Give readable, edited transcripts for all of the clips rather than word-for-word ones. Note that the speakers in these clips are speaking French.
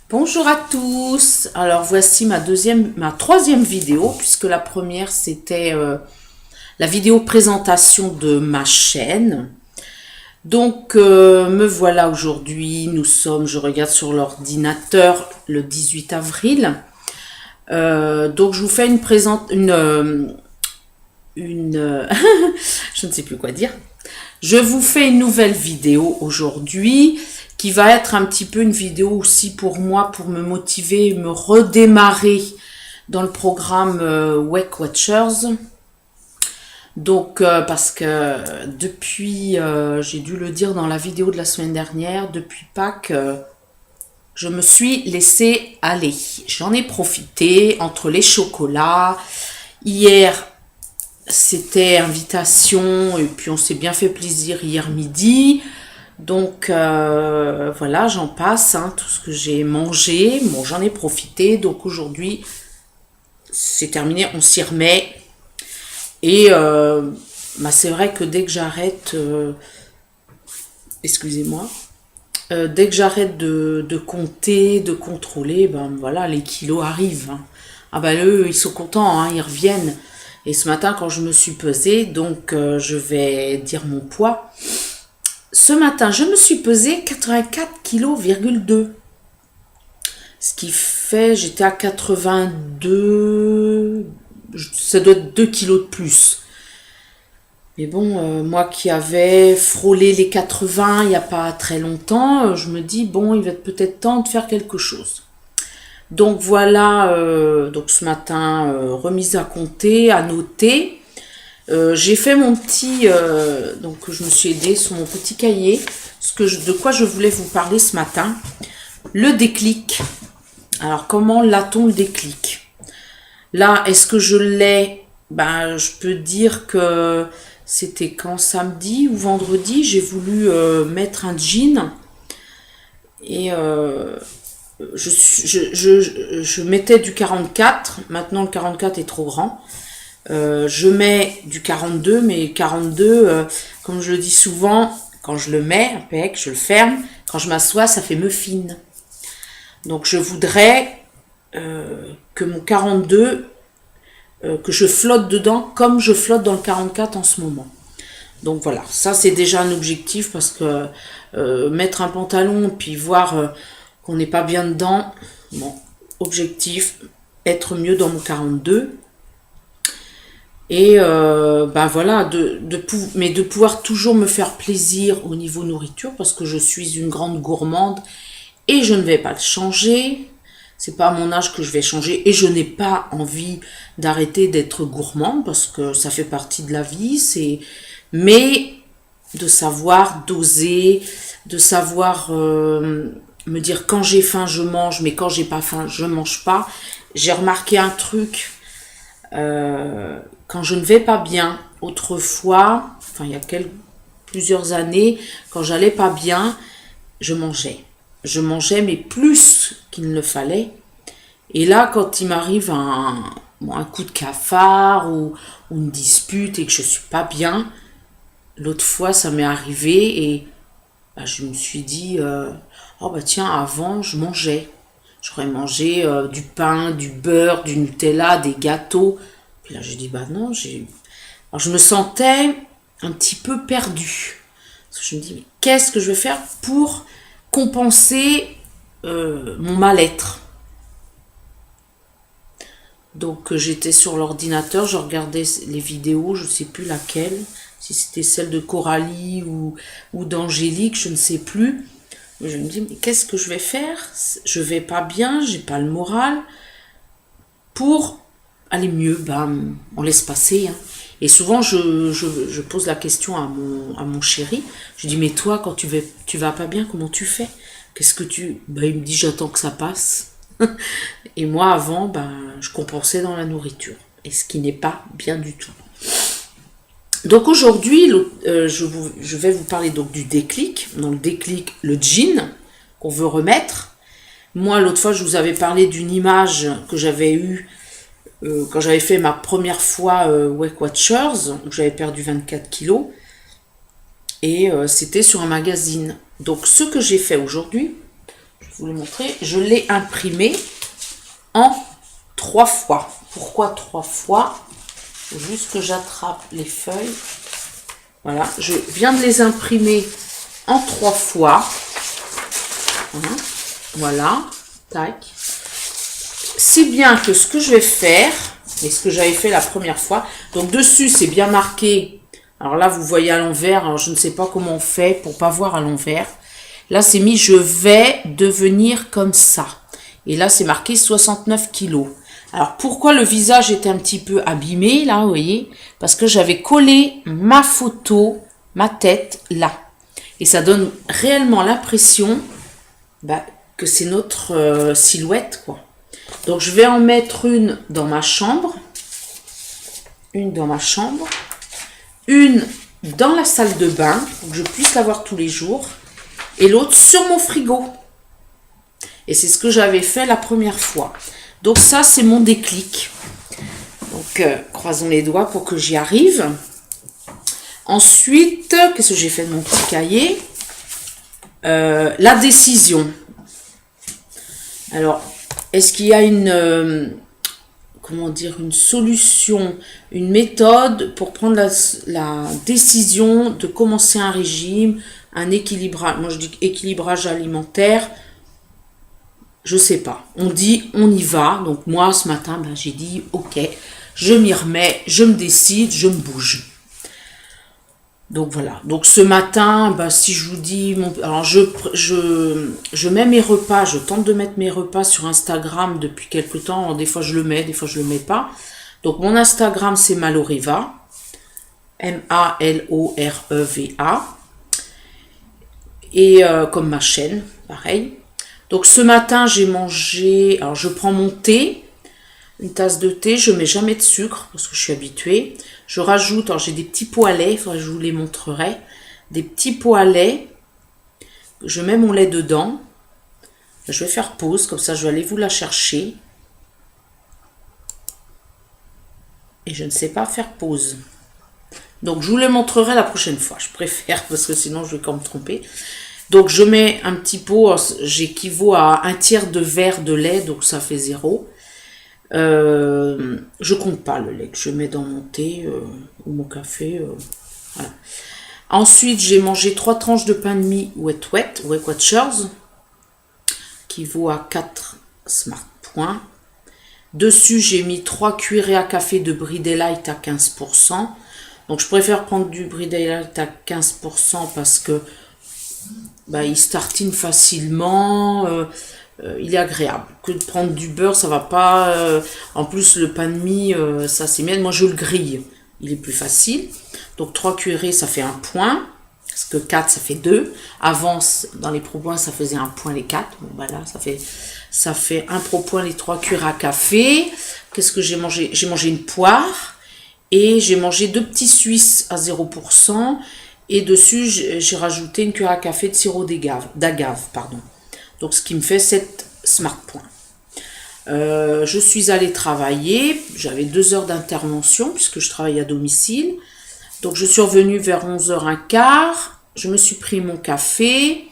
Bonjour à tous. Alors voici ma troisième vidéo, puisque la première c'était la vidéo présentation de ma chaîne. Donc me voilà aujourd'hui. Je regarde sur l'ordinateur le 18 avril. Donc je vous fais je ne sais plus quoi dire. Je vous fais une nouvelle vidéo aujourd'hui qui va être un petit peu une vidéo aussi pour moi, pour me motiver, me redémarrer dans le programme Wake Watchers. Donc, parce que depuis, j'ai dû le dire dans la vidéo de la semaine dernière, depuis Pâques, je me suis laissée aller. J'en ai profité entre les chocolats. Hier, c'était invitation et puis on s'est bien fait plaisir hier midi. Donc voilà, j'en passe, hein, tout ce que j'ai mangé, bon j'en ai profité, donc aujourd'hui c'est terminé, on s'y remet. Et c'est vrai que dès que j'arrête, excusez-moi, dès que j'arrête de compter, de contrôler, ben voilà, les kilos arrivent, hein. Ah ben eux, ils sont contents, hein, ils reviennent. Et ce matin, quand je me suis pesée, donc je vais dire mon poids. Ce matin, je me suis pesée 84,2 kg. Ce qui fait, j'étais à 82, ça doit être 2 kilos de plus. Mais bon, moi qui avais frôlé les 80 il n'y a pas très longtemps, je me dis, bon, il va être peut-être temps de faire quelque chose. Donc voilà, donc ce matin, remise à compter, à noter. J'ai fait mon petit, donc je me suis aidée sur mon petit cahier, de quoi je voulais vous parler ce matin. Le déclic. Alors comment l'a-t-on le déclic? Là, est-ce que je l'ai? Ben, je peux dire que c'était quand samedi ou vendredi, j'ai voulu mettre un jean et je mettais du 44. Maintenant le 44 est trop grand. Je mets du 42, mais 42, comme je le dis souvent, quand je le mets, impec, je le ferme. Quand je m'assois, ça fait muffine. Donc je voudrais que mon 42, que je flotte dedans comme je flotte dans le 44 en ce moment. Donc voilà, ça c'est déjà un objectif parce que mettre un pantalon puis voir qu'on n'est pas bien dedans, bon, objectif, être mieux dans mon 42. Et voilà, mais de pouvoir toujours me faire plaisir au niveau nourriture parce que je suis une grande gourmande et je ne vais pas le changer. C'est pas à mon âge que je vais changer et je n'ai pas envie d'arrêter d'être gourmande parce que ça fait partie de la vie. Mais de savoir doser, de savoir me dire quand j'ai faim je mange, mais quand j'ai pas faim je mange pas. J'ai remarqué un truc. Quand je ne vais pas bien, autrefois, enfin il y a plusieurs années, quand j'allais pas bien, je mangeais. Je mangeais, mais plus qu'il ne le fallait. Et là, quand il m'arrive un coup de cafard ou une dispute et que je suis pas bien, l'autre fois ça m'est arrivé et je me suis dit, oh bah tiens, avant je mangeais. J'aurais mangé du pain, du beurre, du Nutella, des gâteaux. Puis là, j'ai dit, bah non, Alors, je me sentais un petit peu perdue. Parce que je me dis, mais qu'est-ce que je vais faire pour compenser mon mal-être? Donc, j'étais sur l'ordinateur, je regardais les vidéos, je ne sais plus laquelle, si c'était celle de Coralie ou d'Angélique, je ne sais plus. Mais je me dis, mais qu'est-ce que je vais faire? Je vais pas bien, j'ai pas le moral. Pour aller mieux, on laisse passer, hein. Et souvent, je pose la question à mon chéri. Je dis, mais toi, quand tu vas pas bien, comment tu fais? Qu'est-ce que tu... il me dit, j'attends que ça passe. Et moi, avant, je compensais dans la nourriture. Et ce qui n'est pas bien du tout. Donc aujourd'hui, je vais vous parler donc du déclic. Donc déclic, le jean qu'on veut remettre. Moi, l'autre fois, je vous avais parlé d'une image que j'avais eue quand j'avais fait ma première fois Wake Watchers, où j'avais perdu 24 kilos. Et c'était sur un magazine. Donc ce que j'ai fait aujourd'hui, je vais vous le montrer. Je l'ai imprimé en 3 fois. Pourquoi 3 fois? Il faut juste que j'attrape les feuilles. Voilà, je viens de les imprimer en 3 fois. Voilà, tac. Si bien que ce que je vais faire, et ce que j'avais fait la première fois, donc dessus c'est bien marqué. Alors là vous voyez à l'envers, alors je ne sais pas comment on fait pour pas voir à l'envers. Là c'est mis je vais devenir comme ça. Et là c'est marqué 69 kilos. Alors pourquoi le visage était un petit peu abîmé là, vous voyez? Parce que j'avais collé ma photo, ma tête là. Et ça donne réellement l'impression que c'est notre silhouette quoi. Donc je vais en mettre une dans ma chambre, une dans ma chambre, une dans la salle de bain pour que je puisse la voir tous les jours et l'autre sur mon frigo. Et c'est ce que j'avais fait la première fois. Donc ça c'est mon déclic. Donc croisons les doigts pour que j'y arrive. Ensuite, qu'est-ce que j'ai fait de mon petit cahier? La décision. Alors, est-ce qu'il y a une solution, une méthode pour prendre la décision de commencer un régime, un équilibrage? Moi, je dis équilibrage alimentaire. Je sais pas. On dit, on y va. Donc moi, ce matin, j'ai dit, ok, je m'y remets, je me décide, je me bouge. Donc voilà. Donc ce matin, si je vous dis, alors je mets mes repas, je tente de mettre mes repas sur Instagram depuis quelque temps. Alors, des fois je le mets, des fois je le mets pas. Donc mon Instagram c'est Maloreva, Maloreva, et comme ma chaîne, pareil. Donc ce matin j'ai mangé, alors je prends mon thé. Une tasse de thé, je mets jamais de sucre parce que je suis habituée. Je rajoute, alors j'ai des petits pots à lait, je vous les montrerai. Des petits pots à lait. Je mets mon lait dedans. Je vais faire pause, comme ça je vais aller vous la chercher. Et je ne sais pas faire pause. Donc je vous les montrerai la prochaine fois. Je préfère parce que sinon je vais quand me tromper. Donc je mets un petit pot, j'équivaut à un tiers de verre de lait, donc ça fait 0. Je compte pas le lait que je mets dans mon thé ou mon café. Voilà. Ensuite, j'ai mangé 3 tranches de pain de mie Weight Watchers qui vaut à 4 smart points. Dessus, j'ai mis 3 cuillerées à café de Brie Daylight à 15%. Donc, je préfère prendre du Brie Daylight à 15% parce que il se tartine facilement. Il est agréable. Que de prendre du beurre, ça va pas. En plus, le pain de mie, ça c'est bien. Moi, je le grille. Il est plus facile. Donc, 3 cuillerées, ça fait 1 point. Parce que 4, ça fait 2. Avant, dans les pro-points, ça faisait 1 point les 4. Bon, là, ça fait 1 pro-point les 3 cuillères à café. Qu'est-ce que j'ai mangé? J'ai mangé une poire. Et j'ai mangé 2 petits Suisses à 0%. Et dessus, j'ai rajouté une cuillère à café de sirop d'agave. Donc, ce qui me fait 7 smart points. Je suis allée travailler. J'avais 2 heures d'intervention puisque je travaille à domicile. Donc, je suis revenue vers 11h15. Je me suis pris mon café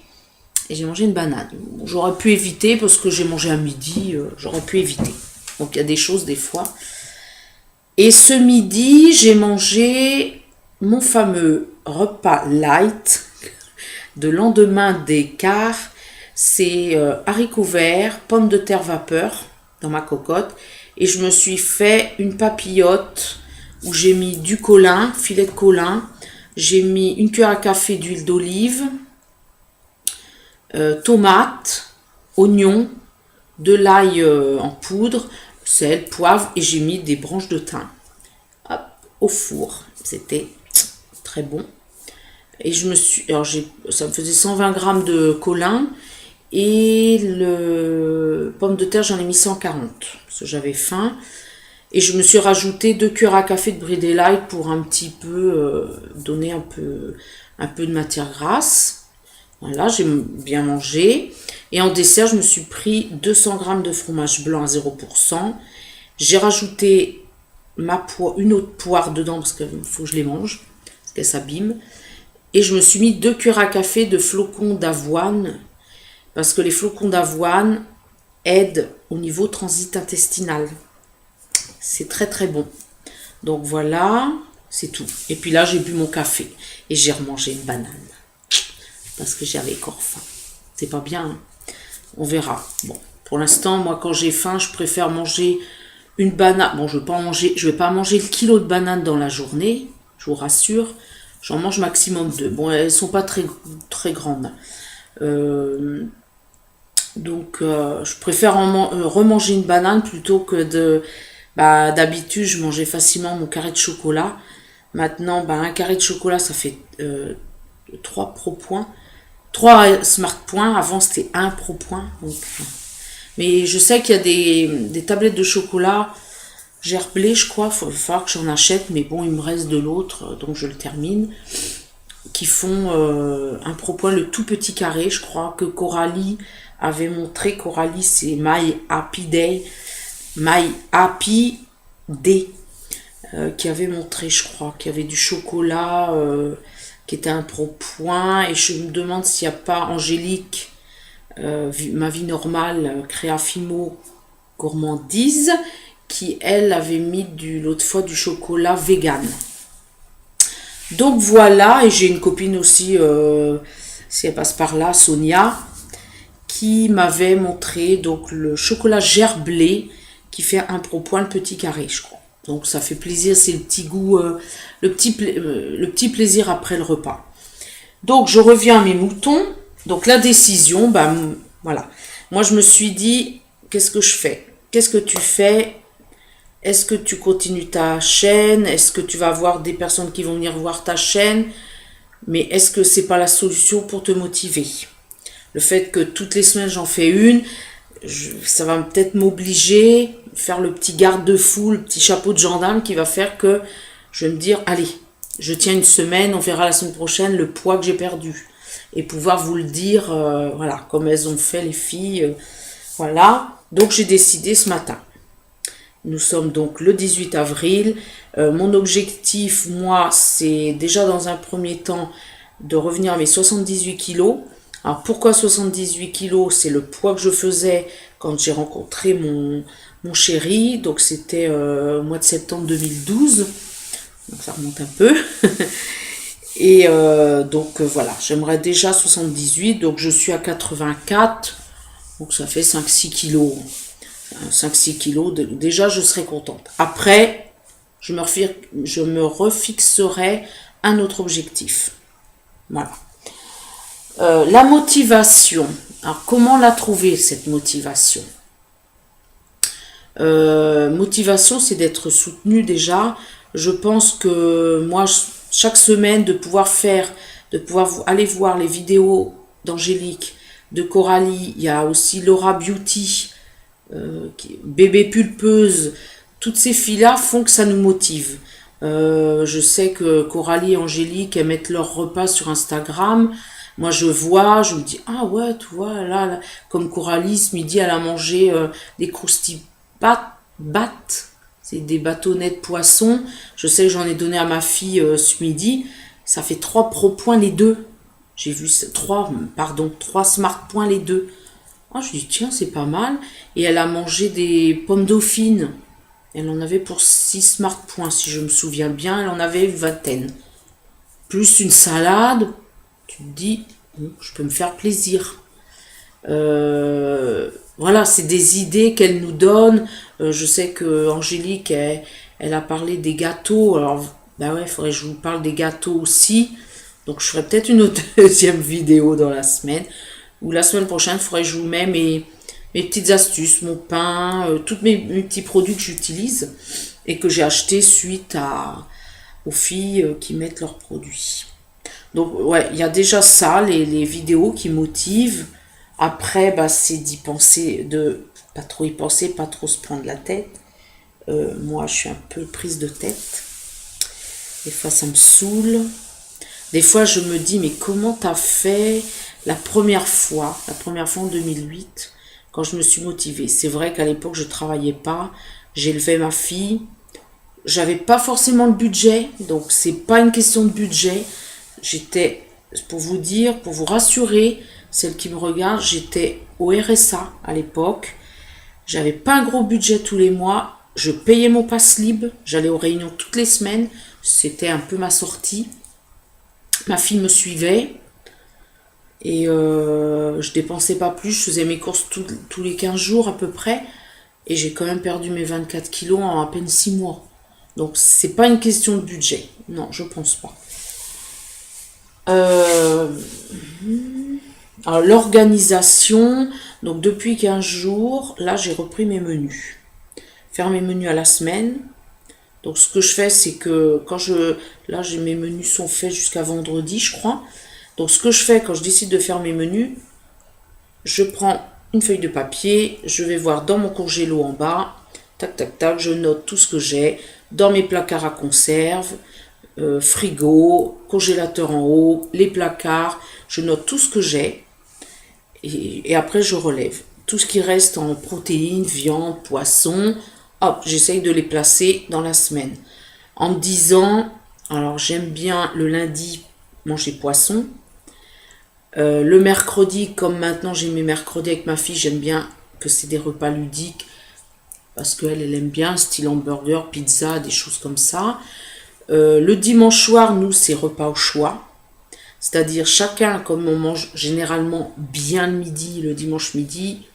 et j'ai mangé une banane. J'aurais pu éviter parce que j'ai mangé à midi. J'aurais pu éviter. Donc, il y a des choses des fois. Et ce midi, j'ai mangé mon fameux repas light de lendemain d'écart. C'est haricots verts, pommes de terre vapeur dans ma cocotte. Et je me suis fait une papillote où j'ai mis du colin, filet de colin. J'ai mis une cuillère à café d'huile d'olive, tomates, oignons, de l'ail en poudre, sel, poivre. Et j'ai mis des branches de thym. Hop, au four. C'était très bon. Et ça me faisait 120 grammes de colin. Et le pomme de terre, j'en ai mis 140 parce que j'avais faim. Et je me suis rajouté 2 cuillères à café de Brie Daylight pour un petit peu donner un peu de matière grasse. Voilà, j'ai bien mangé. Et en dessert, je me suis pris 200 grammes de fromage blanc à 0%. J'ai rajouté une autre poire dedans parce qu'il faut que je les mange, parce qu'elle s'abîme. Et je me suis mis 2 cuillères à café de flocons d'avoine. parce que les flocons d'avoine aident au niveau transit intestinal. C'est très très bon. Donc voilà, c'est tout. Et puis là, j'ai bu mon café et j'ai remangé une banane parce que j'avais encore faim. C'est pas bien, hein. On verra. Bon, pour l'instant, moi, quand j'ai faim, je préfère manger une banane. Bon, je vais pas manger le kilo de bananes dans la journée, je vous rassure. J'en mange maximum 2. Bon, elles sont pas très, très grandes. Donc, je préfère remanger une banane plutôt que de... Bah, d'habitude, je mangeais facilement mon carré de chocolat. Maintenant, bah, un carré de chocolat, ça fait 3 pro points. 3 smart points. Avant, c'était 1 pro point. Donc, mais je sais qu'il y a des tablettes de chocolat gerblé, je crois. Il va falloir que j'en achète. Mais bon, il me reste de l'autre, donc je le termine. Qui font un pro point, le tout petit carré. Je crois que Coralie avait montré. Coralie, c'est My Happy Day. My Happy Day. Qui avait montré, je crois, qu'il y avait du chocolat qui était un pro point. Et je me demande s'il n'y a pas Angélique, ma vie normale, Créafimo Gourmandise, qui elle avait mis l'autre fois du chocolat vegan. Donc voilà, et j'ai une copine aussi, si elle passe par là, Sonia, qui m'avait montré donc le chocolat gerblé qui fait un pro point, le petit carré, je crois. Donc ça fait plaisir, c'est le petit goût, le petit plaisir après le repas. Donc je reviens à mes moutons. Donc la décision, ben voilà. Moi je me suis dit, qu'est-ce que je fais? Qu'est-ce que tu fais? Est-ce que tu continues ta chaîne? Est-ce que tu vas avoir des personnes qui vont venir voir ta chaîne? Mais est-ce que c'est pas la solution pour te motiver? Le fait que toutes les semaines j'en fais une, ça va peut-être m'obliger à faire le petit garde-fou, le petit chapeau de gendarme qui va faire que je vais me dire, allez, je tiens une semaine, on verra la semaine prochaine le poids que j'ai perdu. Et pouvoir vous le dire, voilà, comme elles ont fait les filles. Voilà, donc j'ai décidé ce matin. Nous sommes donc le 18 avril. Mon objectif, moi, c'est déjà dans un premier temps de revenir à mes 78 kilos. Alors pourquoi 78 kilos? C'est le poids que je faisais quand j'ai rencontré mon chéri. Donc c'était au mois de septembre 2012. Donc ça remonte un peu. Et donc voilà, j'aimerais déjà 78. Donc je suis à 84. Donc ça fait 5-6 kilos. 5-6 kilos, déjà je serai contente. Après, je me refixerai un autre objectif. Voilà. La motivation. Alors comment la trouver, cette motivation? Motivation, c'est d'être soutenu déjà. Je pense que moi, chaque semaine, de pouvoir aller voir les vidéos d'Angélique, de Coralie, il y a aussi Laura Beauty, Bébé Pulpeuse, toutes ces filles-là font que ça nous motive. Je sais que Coralie et Angélique, elles mettent leur repas sur Instagram. Moi, je me dis, ah ouais, tu vois, là comme Coralie, ce midi, elle a mangé des croustilles battes, c'est des bâtonnets de poisson. Je sais que j'en ai donné à ma fille ce midi. Ça fait 3 pro points les deux. J'ai vu 3 smart points les deux. Ah, je dis, tiens, c'est pas mal. Et elle a mangé des pommes dauphines. Elle en avait pour 6 smart points, si je me souviens bien. Elle en avait une vingtaine. Plus une salade. Tu te dis, bon, je peux me faire plaisir. Voilà, c'est des idées qu'elle nous donne. Je sais que Angélique, elle a parlé des gâteaux. Alors, bah ouais, il faudrait que je vous parle des gâteaux aussi. Donc, je ferai peut-être une autre deuxième vidéo dans la semaine. Ou la semaine prochaine, il faudrait que je vous mette mes petites astuces, mon pain, tous mes petits produits que j'utilise et que j'ai achetés suite aux filles qui mettent leurs produits. Donc, ouais, il y a déjà ça, les vidéos qui motivent. Après, bah, c'est d'y penser, de pas trop y penser, pas trop se prendre la tête. Moi, je suis un peu prise de tête. Des fois, ça me saoule. Des fois, je me dis, mais comment t'as fait la première fois en 2008, quand je me suis motivée? C'est vrai qu'à l'époque, je travaillais pas, j'élevais ma fille, j'avais pas forcément le budget, donc c'est pas une question de budget. J'étais, pour vous dire, pour vous rassurer, celles qui me regardent, j'étais au RSA à l'époque. J'avais pas un gros budget tous les mois. Je payais mon pass libre. J'allais aux réunions toutes les semaines. C'était un peu ma sortie. Ma fille me suivait. Et je dépensais pas plus. Je faisais mes courses tous les 15 jours à peu près. Et j'ai quand même perdu mes 24 kilos en à peine 6 mois. Donc c'est pas une question de budget. Non, je pense pas. Alors l'organisation, donc depuis 15 jours, là j'ai repris mes menus. Faire mes menus à la semaine. Donc ce que je fais, c'est que là mes menus sont faits jusqu'à vendredi, je crois. Donc ce que je fais quand je décide de faire mes menus, je prends une feuille de papier, je vais voir dans mon congélo en bas, tac tac tac, je note tout ce que j'ai dans mes placards à conserve, frigo, congélateur en haut, les placards, je note tout ce que j'ai et après je relève. Tout ce qui reste en protéines, viande, poisson, hop, j'essaye de les placer dans la semaine. En me disant, alors j'aime bien le lundi manger poisson. Le mercredi, comme maintenant j'ai mes mercredis avec ma fille, j'aime bien que c'est des repas ludiques parce qu'elle aime bien, style hamburger, pizza, des choses comme ça. Le dimanche soir, nous, c'est repas au choix. C'est-à-dire chacun, comme on mange généralement bien le midi, le dimanche midi,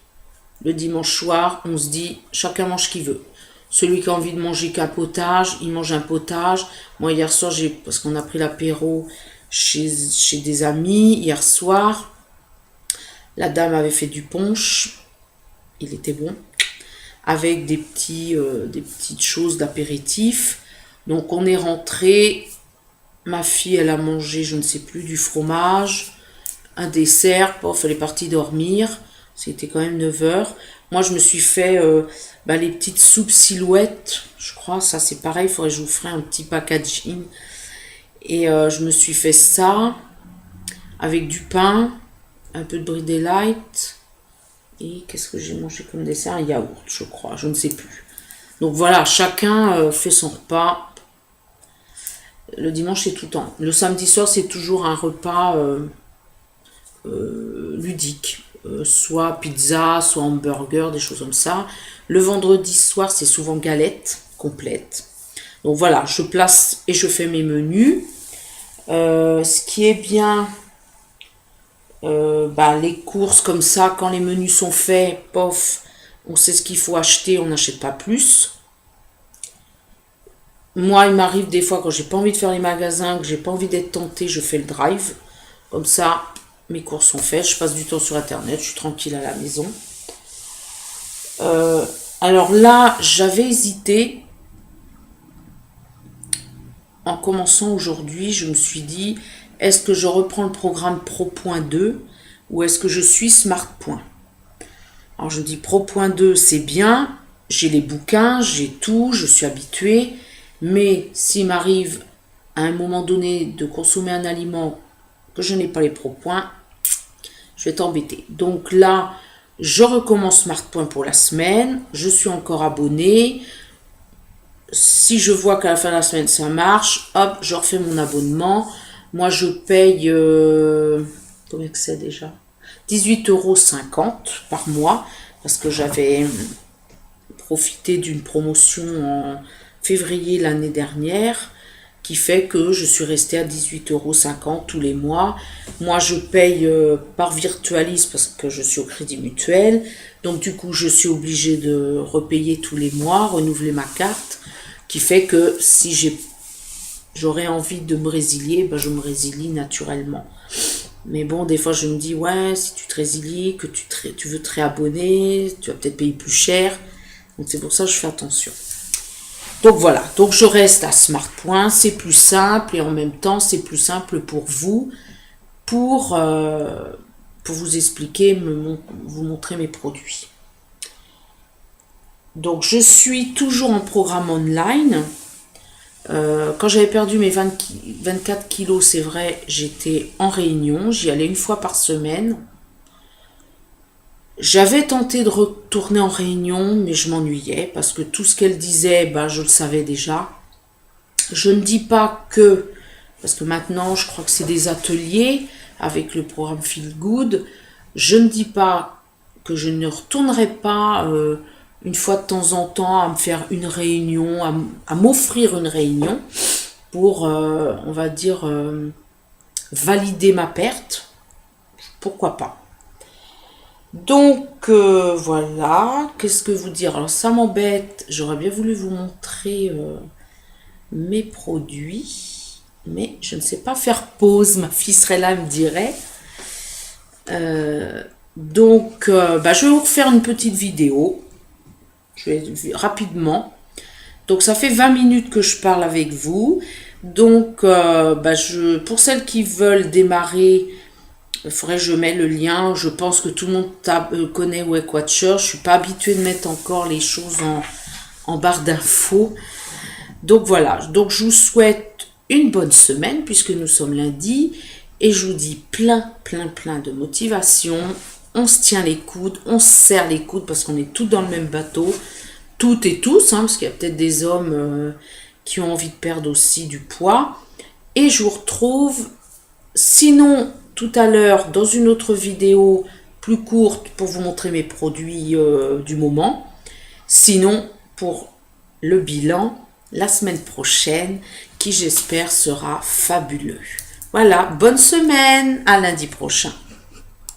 le dimanche soir, on se dit chacun mange ce qu'il veut. Celui qui a envie de manger qu'un potage, il mange un potage. Moi, hier soir, parce qu'on a pris l'apéro chez des amis, hier soir, la dame avait fait du punch, il était bon, avec des petites choses d'apéritif. Donc on est rentré, ma fille elle a mangé, je ne sais plus, du fromage, un dessert, pof, elle est partie dormir, c'était quand même 9h. Moi je me suis fait les petites soupes silhouettes, je crois, ça c'est pareil, il faudrait que je vous ferai un petit packaging. Et je me suis fait ça avec du pain, un peu de brie light. Et qu'est-ce que j'ai mangé comme dessert? Un yaourt, je crois, je ne sais plus. Donc voilà, chacun fait son repas. Le dimanche, c'est tout le temps. Le samedi soir, c'est toujours un repas ludique. Soit pizza, soit hamburger, des choses comme ça. Le vendredi soir, c'est souvent galette complète. Donc voilà, je place et je fais mes menus. Ce qui est bien, les courses comme ça, quand les menus sont faits, pof, on sait ce qu'il faut acheter, on n'achète pas plus. Moi, il m'arrive des fois quand j'ai pas envie de faire les magasins, que j'ai pas envie d'être tentée, je fais le drive. Comme ça, mes courses sont faites, je passe du temps sur internet, je suis tranquille à la maison. Alors là, j'avais hésité. En commençant aujourd'hui, je me suis dit, est-ce que je reprends le programme Pro.2 ou est-ce que je suis Smart. Alors je me dis Pro.2 c'est bien, j'ai les bouquins, j'ai tout, je suis habituée, mais s'il m'arrive à un moment donné de consommer un aliment que je n'ai pas les Pro., je vais t'embêter. Donc là, je recommence Smart. Pour la semaine, je suis encore abonnée. Si je vois qu'à la fin de la semaine ça marche, hop, je refais mon abonnement. Moi je paye, combien que c'est déjà, 18,50 € par mois, parce que j'avais profité d'une promotion en février l'année dernière, qui fait que je suis restée à 18,50 € tous les mois. Moi je paye par Virtualis parce que je suis au Crédit Mutuel, donc du coup je suis obligée de repayer tous les mois, renouveler ma carte, qui fait que si j'aurais envie de me résilier, je me résilie naturellement. Mais bon, des fois je me dis, ouais, si tu te résilies, que tu veux te réabonner, tu vas peut-être payer plus cher. Donc c'est pour ça que je fais attention. Donc voilà, donc je reste à Smart. C'est plus simple et en même temps c'est plus simple pour vous, pour vous expliquer, vous montrer mes produits. Donc je suis toujours en programme online. Quand j'avais perdu mes 24 kilos, c'est vrai, j'étais en réunion, j'y allais une fois par semaine. J'avais tenté de retourner en réunion, mais je m'ennuyais parce que tout ce qu'elle disait, je le savais déjà. Je ne dis pas que, parce que maintenant je crois que c'est des ateliers avec le programme Feel Good. Je ne dis pas que je ne retournerai pas une fois de temps en temps à me faire une réunion, à m'offrir une réunion pour, on va dire, valider ma perte. Pourquoi pas? Donc voilà, qu'est-ce que vous dire? Alors ça m'embête, j'aurais bien voulu vous montrer mes produits, mais je ne sais pas faire pause, ma fille serait là, elle me dirait. Je vais vous refaire une petite vidéo, je vais rapidement. Donc ça fait 20 minutes que je parle avec vous. Donc pour celles qui veulent démarrer, il faudrait que je mette le lien. Je pense que tout le monde connaît Weight Watcher. Je suis pas habituée de mettre encore les choses en barre d'infos. Donc voilà. Donc je vous souhaite une bonne semaine puisque nous sommes lundi. Et je vous dis plein de motivation. On se tient les coudes, on se serre les coudes parce qu'on est tous dans le même bateau. Toutes et tous, parce qu'il y a peut-être des hommes qui ont envie de perdre aussi du poids. Et je vous retrouve, sinon tout à l'heure, dans une autre vidéo plus courte pour vous montrer mes produits du moment. Sinon, pour le bilan, la semaine prochaine, qui j'espère sera fabuleux. Voilà, bonne semaine, à lundi prochain.